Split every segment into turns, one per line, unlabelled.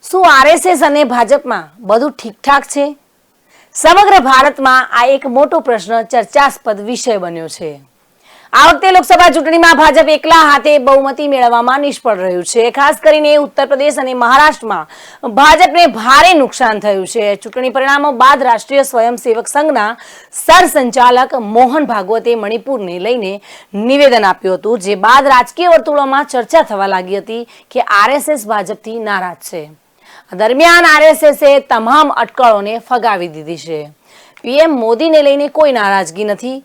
શું આરએસએસ અને ભાજપમાં બધું ઠીકઠાક છે? સમગ્ર ભારતમાં આ એક મોટો પ્રશ્ન ચર્ચાસ્પદ વિષય બન્યો છે. આ વખતે લોકસભા ચૂંટણીમાં ભાજપ એકલા હાથે બહુમતી મેળવવામાં નિષ્ફળ રહ્યું છે. ખાસ કરીને ઉત્તર પ્રદેશ અને મહારાષ્ટ્રમાં ભાજપને ભારે નુકસાન થયું છે. ચૂંટણી પરિણામો બાદ રાષ્ટ્રીય સ્વયંસેવક સંઘના સરસંચાલક મોહન ભાગવતે મણિપુરને લઈને નિવેદન આપ્યું હતું, જે બાદ રાજકીય વર્તુળોમાં ચર્ચા થવા લાગી હતી કે આરએસએસ ભાજપથી નારાજ છે. દરમિયાન આરએસએસે તમામ અટકળોને ફગાવી દીધી છે. પીએમ મોદીને લઈને કોઈ નારાજગી નથી.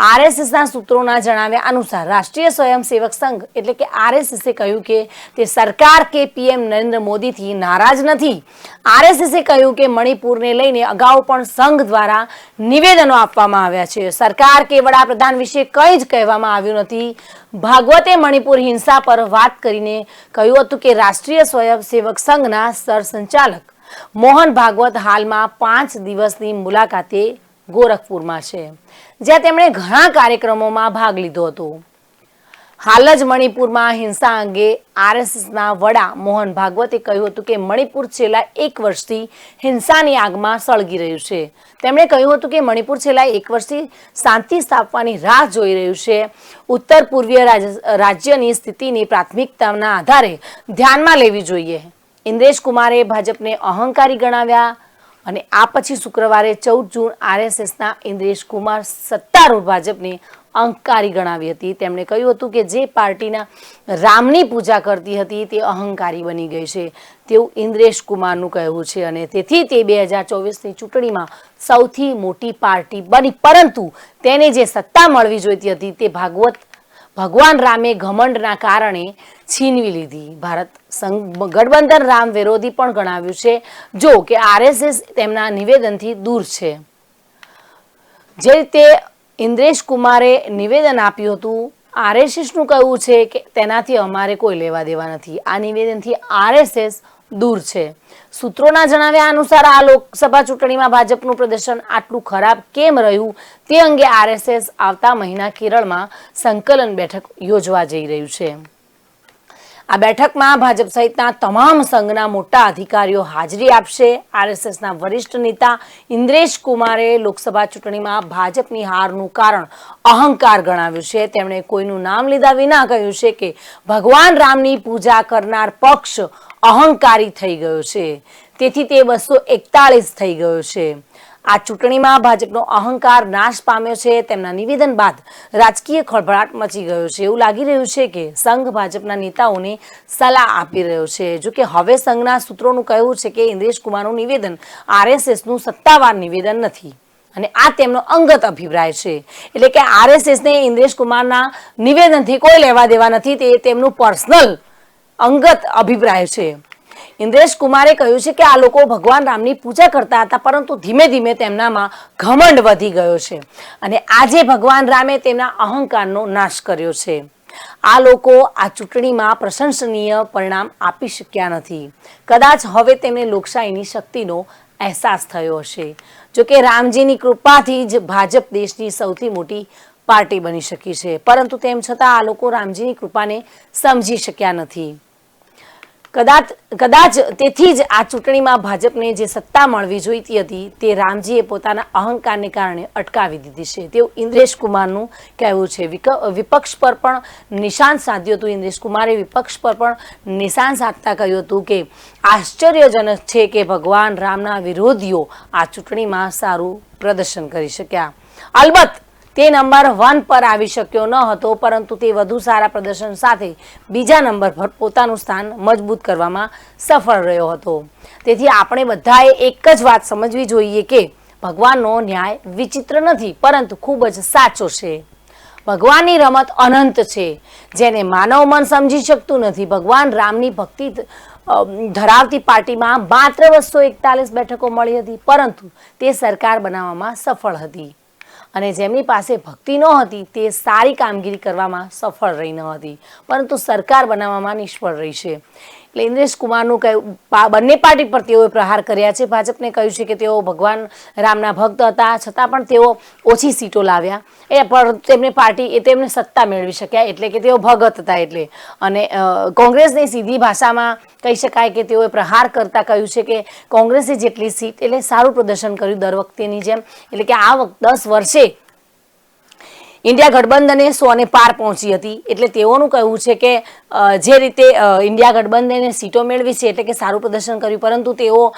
આરએસએસના સૂત્રોના જણાવ્યા અનુસાર રાષ્ટ્રીય સ્વયંસેવક સંઘ એટલે કે આરએસએસે કહ્યું કે તે સરકાર કે પીએમ નરેન્દ્ર મોદીથી નારાજ નથી. આરએસએસે કહ્યું કે મણિપુરને લઈને અગાઉ પણ સંઘ દ્વારા નિવેદનો આપવામાં આવ્યા છે. સરકાર કે વડાપ્રધાન વિશે કંઈ જ કહેવામાં આવ્યું નથી. ભાગવતે મણિપુર હિંસા પર વાત કરીને કહ્યું હતું કે રાષ્ટ્રીય સ્વયંસેવક સંઘના સરસંચાલક મોહન ભાગવત હાલમાં 5 દિવસની મુલાકાતે ગોરખપુરમાં છે, જ્યાં તેમણે ઘણા કાર્યક્રમોમાં ભાગ લીધો હતો. હાલ જ મણિપુરમાં હિંસા અંગે આરએસએસના વડા મોહન ભાગવતે કહ્યું હતું કે મણિપુર છેલ્લા 1 વર્ષથી હિંસાની આગમાં સળગી રહ્યું છે. તેમણે કહ્યું હતું કે મણિપુર છેલ્લા 1 વર્ષથી શાંતિ સ્થાપવાની રાહ જોઈ રહ્યું છે. ઉત્તર પૂર્વીય રાજ્યની સ્થિતિની પ્રાથમિકતાના આધારે ધ્યાનમાં લેવી જોઈએ. ઇન્દ્રેશ કુમારે ભાજપને અહંકારી ગણાવ્યા અને આ પછી શુક્રવારે 14 જૂન આરએસએસના ઇન્દ્રેશ કુમાર સત્તારૂઢ ભાજપને અહંકારી ગણાવી હતી. તેમણે કહ્યું હતું કે જે પાર્ટીના રામની પૂજા કરતી હતી તે અહંકારી બની ગઈ છે તેવું ઇન્દ્રેશ કુમારનું કહેવું છે અને તેથી તે 2024ની ચૂંટણીમાં સૌથી મોટી પાર્ટી બની, પરંતુ તેને જે સત્તા મળવી જોઈતી હતી તે ભગવાન રામે ઘમંડના કારણે છીનવી લીધી. ભારત ગઠબંધન રામ વિરોધી પણ ગણાવ્યું છે, જો કે આરએસએસ તેમના નિવેદનથી દૂર છે. જે રીતે ઇન્દ્રેશ કુમારે નિવેદન આપ્યું હતું, આરએસએસનું કહેવું છે કે તેનાથી અમારે કોઈ લેવા દેવા નથી. આ નિવેદનથી આરએસએસ દૂર છે. સૂત્રોના જણાવ્યા અનુસાર આ લોકસભા ચૂંટણીમાં ભાજપનું પ્રદર્શન આટલું ખરાબ કેમ રહ્યું તે અંગે આરએસએસ આવતા મહિના કેરળમાં સંકલન બેઠક યોજવા જઈ રહ્યું છે. આ બેઠકમાં ભાજપ સહિતના તમામ સંઘના મોટા અધિકારીઓ હાજરી આપશે. આરએસએસના વરિષ્ઠ નેતા ઇન્દ્રેશ કુમારે લોકસભા ચૂંટણીમાં ભાજપની હારનું કારણ અહંકાર ગણાવ્યું છે. તેમણે કોઈનું નામ લીધા વિના કહ્યું છે કે ભગવાન રામની પૂજા કરનાર પક્ષ અહંકારી થઈ ગયો છે, તેથી તે 241 થઈ ગયો છે. આ ચૂંટણીમાં ભાજપનો અહંકાર નાશ પામ્યો છે. તેમના નિવેદન બાદ રાજકીય ખળભળાટ મચી ગયો છે. એવું લાગી રહ્યું છે કે સંઘ ભાજપના નેતાઓને સલાહ આપી રહ્યો છે. જોકે હવે સંઘના સૂત્રોનું કહેવું છે કે ઇન્દ્રેશ કુમારનું નિવેદન આરએસએસનું સત્તાવાર નિવેદન નથી અને આ તેમનો અંગત અભિપ્રાય છે. એટલે કે આરએસએસને ઇન્દ્રેશ કુમારના નિવેદનથી કોઈ લેવા દેવા નથી, તે તેમનું પર્સનલ અંગત અભિપ્રાય છે. ઇન્દ્રેશ કુમારે કહ્યું છે કે આ લોકો ભગવાન રામની પૂજા કરતા હતા, પરંતુ ધીમે ધીમે તેમનામાં ઘમંડ વધી ગયો છે અને આજે ભગવાન રામે તેમના અહંકારનો નાશ કર્યો છે. આ લોકો આ ચૂંટણીમાં પ્રશંસનીય પરિણામ આપી શક્યા નથી. કદાચ હવે તેમને લોકશાહીની શક્તિનો અહેસાસ થયો હશે. જોકે રામજીની કૃપાથી જ ભાજપ દેશની સૌથી મોટી પાર્ટી બની શકી છે, પરંતુ તેમ છતાં આ લોકો રામજીની કૃપાને સમજી શક્યા નથી. કદાચ તેથી જ આ ચૂંટણીમાં ભાજપને જે સત્તા મળવી જોઈતી હતી તે રામજીએ પોતાના અહંકારને કારણે અટકાવી દીધી છે તેવું ઇન્દ્રેશ કુમારનું કહેવું છે. વિપક્ષ પર પણ નિશાન સાધ્યું હતું. ઇન્દ્રેશ કુમારે વિપક્ષ પર પણ નિશાન સાધતા કહ્યું હતું કે આશ્ચર્યજનક છે કે ભગવાન રામના વિરોધીઓ આ ચૂંટણીમાં સારું પ્રદર્શન કરી શક્યા. અલબત્ત તે નંબર 1 પર આવી શક્યો ન હતો, પરંતુ તે વધુ સારા પ્રદર્શન સાથે બીજા નંબર પર પોતાનું સ્થાન મજબૂત કરવામાં સફળ રહ્યો હતો. તેથી આપણે બધાએ એક જ વાત સમજવી જોઈએ કે ભગવાનનો ન્યાય વિચિત્ર નથી, પરંતુ ખૂબ જ સાચો છે. ભગવાનની રમત અનંત છે, જેને માનવ મન સમજી શકતું નથી. ભગવાન રામની ભક્તિ ધરાવતી પાર્ટીમાં માત્ર 241 બેઠકો મળી હતી, પરંતુ તે સરકાર બનાવવામાં સફળ હતી અને જેમની પાસે ભક્તિ ન હતી તે સારી કામગીરી કરવામાં સફળ રહી ન હતી, પરંતુ સરકાર બનાવવામાં નિષ્ફળ રહી છે. એટલે ઇન્દ્રેશ કુમારનું કહ્યું બંને પાર્ટી પર તેઓએ પ્રહાર કર્યા છે. ભાજપને કહ્યું છે કે તેઓ ભગવાન રામના ભક્ત હતા, છતાં પણ તેઓ ઓછી સીટો લાવ્યા પણ તેમને પાર્ટી તેમને સત્તા મેળવી શક્યા એટલે કે તેઓ ભગત હતા એટલે. અને કોંગ્રેસની સીધી ભાષામાં કહી શકાય કે તેઓએ પ્રહાર કરતા કહ્યું છે કે કોંગ્રેસે જેટલી સીટ એટલે સારું પ્રદર્શન કર્યું દર વખતેની જેમ, એટલે કે આ 10 વર્ષે ઇન્ડિયા ગઠબંધને 100 પાર પહોંચી હતી. એટલે તેઓનું કહેવું છે કે જે રીતે ઇન્ડિયા ગઠબંધને સીટો મેળવી છે એટલે કે સારું પ્રદર્શન કર્યું, પરંતુ તેઓ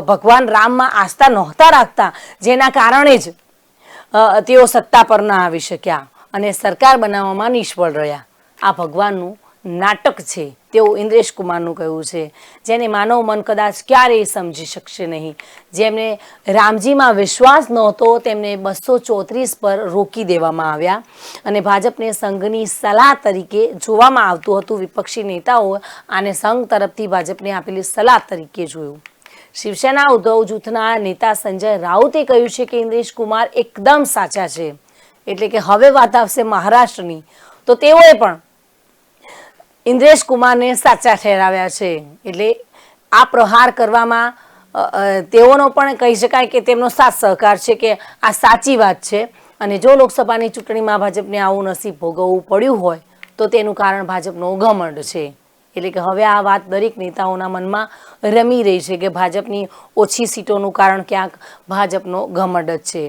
ભગવાન રામમાં આસ્થા નહોતા રાખતા, જેના કારણે જ તેઓ સત્તા પર ના આવી શક્યા અને સરકાર બનાવવામાં નિષ્ફળ રહ્યા. આ ભગવાનનું નાટક છે તેવું ઇન્દ્રેશ કુમારનું કહેવું છે, જેને માનવ મન કદાચ ક્યારેય સમજી શકશે નહીં. જેમને રામજીમાં વિશ્વાસ નહોતો તેમને 234 પર રોકી દેવામાં આવ્યા અને ભાજપને સંઘની સલાહ તરીકે જોવામાં આવતું હતું. વિપક્ષી નેતાઓ આને સંઘ તરફથી ભાજપને આપેલી સલાહ તરીકે જોયું. શિવસેના ઉદ્ધવ જૂથના નેતા સંજય રાઉતે કહ્યું છે કે ઇન્દ્રેશ કુમાર એકદમ સાચા છે, એટલે કે હવે વાત આવશે મહારાષ્ટ્રની તો તેઓએ પણ ઇન્દ્રેશ કુમારને સાચા ઠેરાવ્યા છે. એટલે આ પ્રહાર કરવામાં તેઓનો પણ કહી શકાય કે તેમનો સાથ સહકાર છે કે આ સાચી વાત છે. અને જો લોકસભાની ચૂંટણીમાં ભાજપને આવું નસીબ ભોગવવું પડ્યું હોય તો તેનું કારણ ભાજપનો ઘમંડ છે. એટલે કે હવે આ વાત દરેક નેતાઓના મનમાં રમી રહી છે કે ભાજપની ઓછી સીટોનું કારણ ક્યાંક ભાજપનો ઘમંડ જ છે.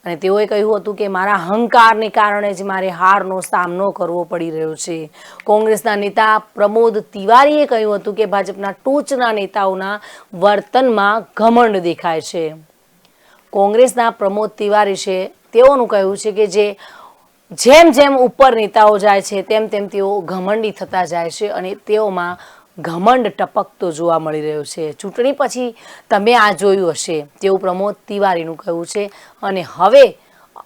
અને તેઓએ કહ્યું હતું કે મારા અહંકારને કારણે જ મારે હારનો સામનો કરવો પડી રહ્યો છે. કોંગ્રેસના નેતા પ્રમોદ તિવારીએ કહ્યું હતું કે ભાજપના ટોચના નેતાઓના વર્તનમાં ઘમંડ દેખાય છે. કોંગ્રેસના પ્રમોદ તિવારી છે તેઓનું કહેવું છે કે જેમ જેમ ઉપર નેતાઓ જાય છે તેમ તેમ તેઓ ઘમંડી થતા જાય છે અને તેઓમાં ઘમંડ ટપકતો જોવા મળી રહ્યો છે. ચૂંટણી પછી તમે આ જોયું હશે તેવું પ્રમોદ તિવારીનું કહેવું છે. અને હવે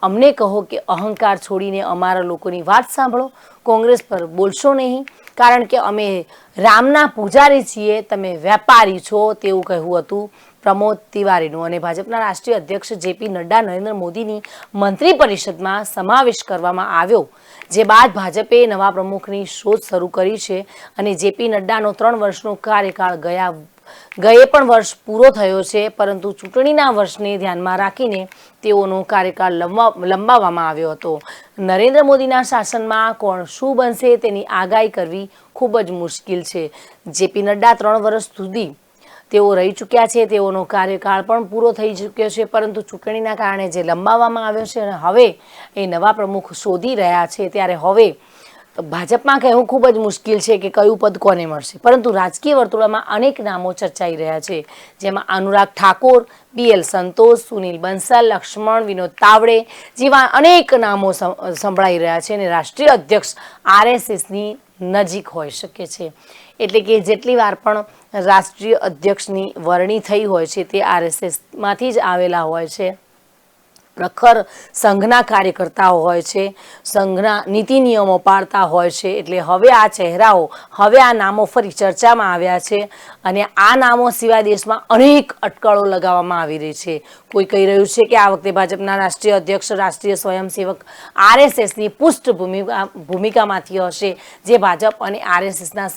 અમને કહો કે અહંકાર છોડીને અમારા લોકોની વાત સાંભળો, કોંગ્રેસ પર બોલશો નહીં, કારણ કે અમે રામના પૂજારી છીએ, તમે વેપારી છો, તેવું કહેવું હતું પ્રમોદ તિવારીનું. અને ભાજપના રાષ્ટ્રીય અધ્યક્ષ જેપી નડ્ડા નરેન્દ્ર મોદીની મંત્રી પરિષદમાં સમાવેશ કરવામાં આવ્યો, જે બાદ ભાજપે નવા પ્રમુખની શોધ શરૂ કરી છે. અને જેપી નડ્ડાનો 3 વર્ષનો કાર્યકાળ ગયે પણ વર્ષ પૂરો થયો છે, પરંતુ ચૂંટણીના વર્ષને ધ્યાનમાં રાખીને તેઓનો કાર્યકાળ લંબાવવામાં આવ્યો હતો. નરેન્દ્ર મોદીના શાસનમાં કોણ શું બનશે તેની આગાહી કરવી ખૂબ જ મુશ્કેલ છે. જેપી નડ્ડા 3 વર્ષ સુધી તેઓ રહી ચૂક્યા છે, તેઓનો કાર્યકાળ પણ પૂરો થઈ ચૂક્યો છે, પરંતુ ચૂંટણીના કારણે જે લંબાવવામાં આવ્યો છે અને હવે એ નવા પ્રમુખ શોધી રહ્યા છે, ત્યારે હવે ભાજપમાં કહેવું ખૂબ જ મુશ્કેલ છે કે કયું પદ કોને મળશે. પરંતુ રાજકીય વર્તુળોમાં અનેક નામો ચર્ચાઈ રહ્યા છે, જેમાં અનુરાગ ઠાકોર, BL સંતોષ, સુનિલ બંસલ, લક્ષ્મણ, વિનોદ તાવડે જેવા અનેક નામો સંભળાઈ રહ્યા છે અને રાષ્ટ્રીય અધ્યક્ષ RSSની નજીક હોઈ શકે છે. એટલે કે જેટલી વાર પણ રાષ્ટ્રીય અધ્યક્ષની વરણી થઈ હોય છે તે RSSમાંથી જ આવેલા હોય છે. પ્રખર સંઘના કાર્યકર્તાઓ હોય છે, સંઘના નીતિ નિયમો પાળતા હોય છે. એટલે હવે આ ચહેરાઓ, હવે આ નામો ફરી ચર્ચામાં આવ્યા છે અને આ નામો સિવાય દેશમાં અનેક અટકળો લગાવવામાં આવી રહી છે. કોઈ કહી રહ્યું છે કે આ વખતે ભાજપના રાષ્ટ્રીય અધ્યક્ષ રાષ્ટ્રીય સ્વયંસેવક RSSની ભૂમિકામાંથી હશે, જે ભાજપ અને RSSના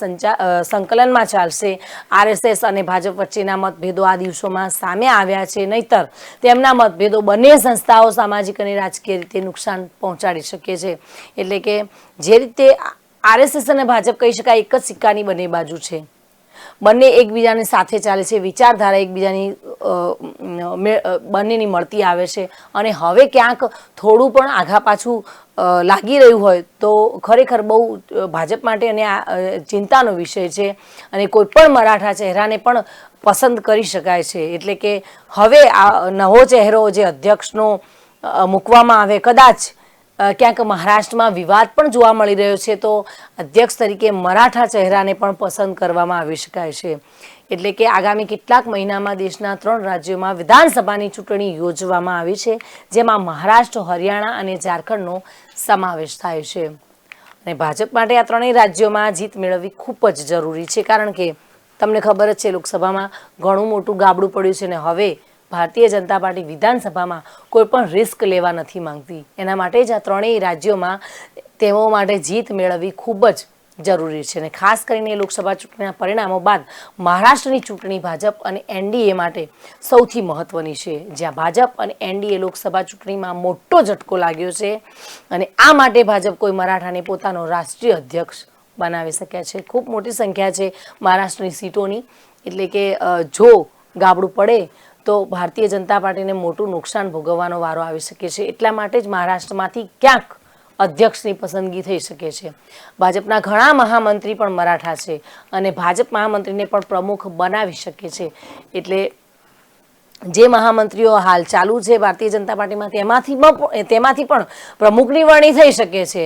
સંકલનમાં ચાલશે. RSS અને ભાજપ વચ્ચેના મતભેદો આ દિવસોમાં સામે આવ્યા છે, નહીતર તેમના મતભેદો બંને સંસ્થાઓ સામાજિક અને રાજકીય રીતે નુકસાન પહોંચાડી શકે છે. એટલે કે જે રીતે RSS અને ભાજપ કહી શકાય એક જ સિક્કાની બંને બાજુ છે, બંને એકબીજાની સાથે ચાલે છે, વિચારધારા એકબીજાની બંનેની મળતી આવે છે. અને હવે ક્યાંક થોડું પણ આઘા પાછું લાગી રહ્યું હોય તો ખરેખર બહુ ભાજપ માટે અને ચિંતાનો વિષય છે અને કોઈ પણ મરાઠા ચહેરાને પણ પસંદ કરી શકાય છે. એટલે કે હવે આ નવો ચહેરો જે અધ્યક્ષનો મૂકવામાં આવે, કદાચ ક્યાંક મહારાષ્ટ્રમાં વિવાદ પણ જોવા મળી રહ્યો છે, તો અધ્યક્ષ તરીકે મરાઠા ચહેરાને પણ પસંદ કરવામાં આવી શકાય છે. એટલે કે આગામી કેટલાક મહિનામાં દેશના 3 રાજ્યોમાં વિધાનસભાની ચૂંટણી યોજવામાં આવી છે, જેમાં મહારાષ્ટ્ર, હરિયાણા અને ઝારખંડનો સમાવેશ થાય છે. અને ભાજપ માટે આ 3 રાજ્યોમાં જીત મેળવવી ખૂબ જ જરૂરી છે, કારણ કે તમને ખબર જ છે લોકસભામાં ઘણું મોટું ગાબડું પડ્યું છે અને હવે ભારતીય જનતા પાર્ટી વિધાનસભામાં કોઈ પણ રિસ્ક લેવા નથી માંગતી. એના માટે જ આ 3 રાજ્યોમાં તેઓ માટે જીત મેળવવી ખૂબ જ જરૂરી છે. અને ખાસ કરીને લોકસભા ચૂંટણીના પરિણામો બાદ મહારાષ્ટ્રની ચૂંટણી ભાજપ અને એનડીએ માટે સૌથી મહત્વની છે, જ્યાં ભાજપ અને એનડીએ લોકસભા ચૂંટણીમાં મોટો ઝટકો લાગ્યો છે અને આ માટે ભાજપ કોઈ મરાઠાને પોતાનો રાષ્ટ્રીય અધ્યક્ષ બનાવી શક્યા છે. ખૂબ મોટી સંખ્યા છે મહારાષ્ટ્રની સીટોની, એટલે કે જો ગાબડું પડે તો ભારતીય જનતા પાર્ટીને મોટું નુકસાન ભોગવવાનો વારો આવી શકે છે. એટલા માટે જ મહારાષ્ટ્રમાંથી ક્યાંક અધ્યક્ષની પસંદગી થઈ શકે છે. ભાજપના ઘણા મહામંત્રી પણ મરાઠા છે અને ભાજપ મહામંત્રીને પણ પ્રમુખ બનાવી શકે છે. એટલે જે મહામંત્રીઓ હાલ ચાલુ છે ભારતીય જનતા પાર્ટીમાં તેમાંથી પણ પ્રમુખની વરણી થઈ શકે છે.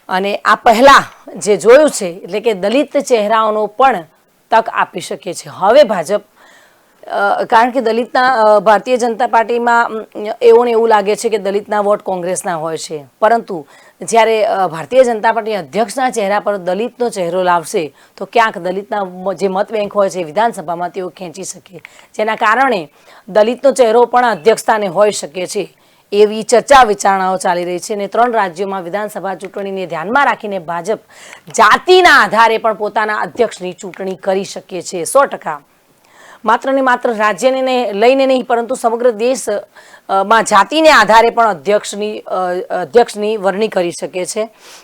અને આ પહેલા જે જોયું છે એટલે કે દલિત ચહેરાઓનો પણ તક આપી શકે છે. હવે ભાજપ, કારણ કે દલિતના ભારતીય જનતા પાર્ટીમાં એવું ને એવું લાગે છે કે દલિતના વોટ કોંગ્રેસના હોય છે, પરંતુ જ્યારે ભારતીય જનતા પાર્ટી અધ્યક્ષના ચહેરા પર દલિતનો ચહેરો લાવશે તો ક્યાંક દલિતના જે મત બેંક હોય છે વિધાનસભામાં તેઓ ખેંચી શકે, જેના કારણે દલિતનો ચહેરો પણ અધ્યક્ષતાને હોઈ શકે છે એવી ચર્ચા વિચારણાઓ ચાલી રહી છે. અને 3 રાજ્યોમાં વિધાનસભા ચૂંટણીને ધ્યાનમાં રાખીને ભાજપ જાતિના આધારે પણ પોતાના અધ્યક્ષની ચૂંટણી કરી શકે છે. 100%. માત્ર ને માત્ર રાજ્યને લઈને નહીં, પરંતુ સમગ્ર દેશમાં જાતિને આધારે પણ અધ્યક્ષની વરણી કરી શકે છે.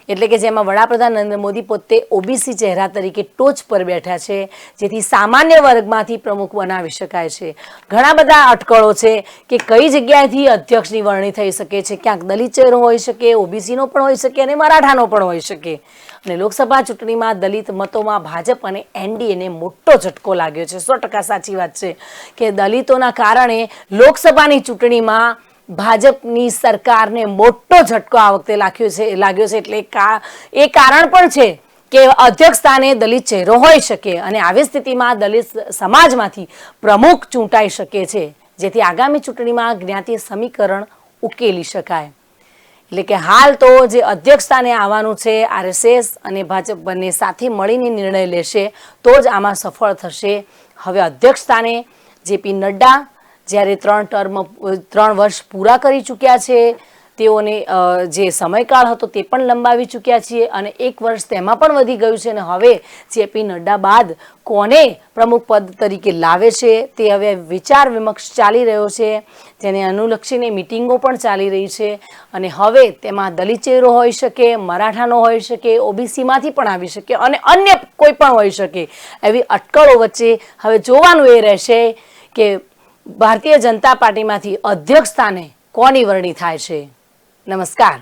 એટલે કે જેમાં વડાપ્રધાન નરેન્દ્ર મોદી પોતે ઓબીસી ચહેરા તરીકે ટોચ પર બેઠા છે, જેથી સામાન્ય વર્ગમાંથી પ્રમુખ બનાવી શકાય છે. ઘણા બધા અટકળો છે કે કઈ જગ્યાએથી અધ્યક્ષની વરણી થઈ શકે છે. ક્યાંક દલિત ચહેરો હોઈ શકે, ઓબીસીનો પણ હોઈ શકે અને મરાઠાનો પણ હોઈ શકે. અને લોકસભા ચૂંટણીમાં દલિત મતોમાં ભાજપ અને એનડીએને મોટો ઝટકો લાગ્યો છે. 100% સાચી વાત છે કે દલિતોના કારણે લોકસભાની ચૂંટણીમાં ભાજપની સરકારને મોટો ઝટકો આ વખતે લાગ્યો છે. એટલે એ કારણ પણ છે કે અધ્યક્ષ સ્થાને દલિત ચહેરો હોઈ શકે અને આવી સ્થિતિમાં દલિત સમાજમાંથી પ્રમુખ ચૂંટાઈ શકે છે, જેથી આગામી ચૂંટણીમાં જ્ઞાતિ સમીકરણ ઉકેલી શકાય. એટલે કે હાલ તો જે અધ્યક્ષ સ્થાને આવવાનું છે, આરએસએસ અને ભાજપ બંને સાથે મળીને નિર્ણય લેશે તો જ આમાં સફળ થશે. હવે અધ્યક્ષ સ્થાને જેપી નડ્ડા જ્યારે 3 વર્ષ પૂરા કરી ચૂક્યા છે, તેઓને જે સમયકાળ હતો તે પણ લંબાવી ચૂક્યા છીએ અને 1 વર્ષ તેમાં પણ વધી ગયું છે. અને હવે જેપી નડ્ડા બાદ કોને પ્રમુખ પદ તરીકે લાવે છે તે હવે વિચાર વિમર્શ ચાલી રહ્યો છે, જેને અનુલક્ષીને મિટિંગો પણ ચાલી રહી છે. અને હવે તેમાં દલિત ચહેરો હોઈ શકે, મરાઠાનો હોઈ શકે, ઓબીસીમાંથી પણ આવી શકે અને અન્ય કોઈ પણ હોઈ શકે. એવી અટકળો વચ્ચે હવે જોવાનું એ રહેશે કે ભારતીય જનતા પાર્ટીમાંથી અધ્યક્ષ સ્થાને કોની વરણી થાય છે. નમસ્કાર.